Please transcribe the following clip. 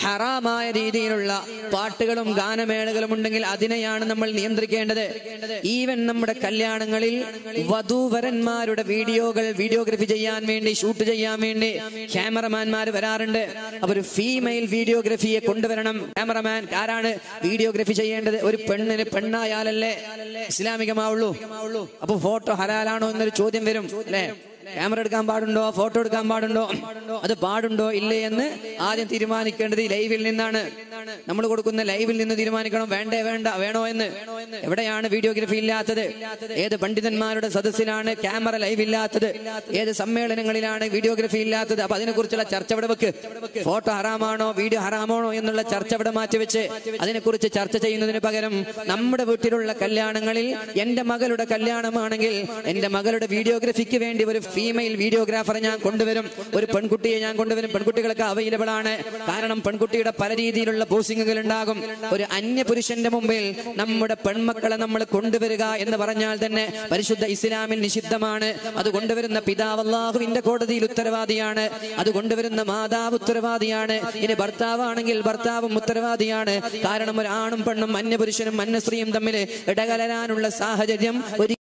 ഹറാമായ രീതിയിലുള്ള പാട്ടുകളും ഗാനമേളകളും ഉണ്ടെങ്കിൽ അതിനെയാണ് നമ്മൾ നിയന്ത്രിക്കേണ്ടത്. ഈവൻ നമ്മുടെ കല്യാണങ്ങളിൽ വധൂവരന്മാരുടെ വീഡിയോഗ്രാഫി ചെയ്യാൻ വേണ്ടി, ഷൂട്ട് ചെയ്യാൻ വേണ്ടി ക്യാമറമാൻമാർ വരാറുണ്ട്. അവർ ഫീമെയിൽ വീഡിയോഗ്രാഫിയെ കൊണ്ടുവരണം. ക്യാമറമാൻ ആരാണ് വീഡിയോഗ്രാഫി ചെയ്യേണ്ടത്? ഒരു പെണ്ണിന് പെണ്ണായാലല്ലേ ഇസ്ലാമികമാവുള്ളൂ. അപ്പൊ ഫോട്ടോ ഹലാലാണോ എന്നൊരു ചോദ്യം വരും അല്ലെ? ക്യാമറ എടുക്കാൻ പാടുണ്ടോ, ഫോട്ടോ എടുക്കാൻ പാടുണ്ടോ, അത് പാടുണ്ടോ ഇല്ലേ എന്ന് ആദ്യം തീരുമാനിക്കേണ്ടത് ലൈവിൽ നിന്നാണ്. നമ്മൾ കൊടുക്കുന്ന ലൈവിൽ നിന്ന് തീരുമാനിക്കണം വേണോ എന്ന്. എവിടെയാണ് വീഡിയോഗ്രാഫി ഇല്ലാത്തത്? ഏത് പണ്ഡിതന്മാരുടെ സദസ്സിലാണ് ക്യാമറ ലൈവ് ഇല്ലാത്തത്? ഏത് സമ്മേളനങ്ങളിലാണ് വീഡിയോഗ്രാഫി ഇല്ലാത്തത്? അപ്പൊ അതിനെക്കുറിച്ചുള്ള ചർച്ച ഇവിടെ വെക്ക്. ഫോട്ടോ ഹറാമാണോ, വീഡിയോ ഹറാമാണോ എന്നുള്ള ചർച്ച ഇവിടെ മാറ്റിവെച്ച് അതിനെക്കുറിച്ച് ചർച്ച ചെയ്യുന്നതിന് പകരം നമ്മുടെ വീട്ടിലുള്ള കല്യാണങ്ങളിൽ എന്റെ മകളുടെ കല്യാണമാണെങ്കിൽ എന്റെ മകളുടെ വീഡിയോഗ്രാഫിക്ക് വേണ്ടി ഒരു ഫീമെയിൽ വീഡിയോഗ്രാഫറെ ഞാൻ കൊണ്ടുവരും, ഒരു പെൺകുട്ടിയെ ഞാൻ കൊണ്ടുവരും. പെൺകുട്ടികളൊക്കെ അവൈലബിൾ ആണ്. കാരണം പെൺകുട്ടിയുടെ പല രീതിയിലുള്ള പോസിങ്ങുകൾ ഉണ്ടാകും. ഒരു അന്യപുരുഷന്റെ മുമ്പിൽ നമ്മുടെ പെൺമക്കളെ നമ്മൾ കൊണ്ടുവരിക എന്ന് പറഞ്ഞാൽ തന്നെ പരിശുദ്ധ ഇസ്ലാമിൽ നിഷിദ്ധമാണ്. അത് കൊണ്ടുവരുന്ന പിതാവ് അല്ലാഹുവിന്റെ കോടതിയിൽ ഉത്തരവാദിയാണ്. അത് കൊണ്ടുവരുന്ന മാതാവ് ഉത്തരവാദിയാണ്. ഇനി ഭർത്താവാണെങ്കിൽ ഭർത്താവും ഉത്തരവാദിയാണ്. കാരണം ഒരു ആണും പെണ്ണും അന്യപുരുഷനും അന്യസ്ത്രീയും തമ്മിൽ ഇടകലരാനുള്ള സാഹചര്യം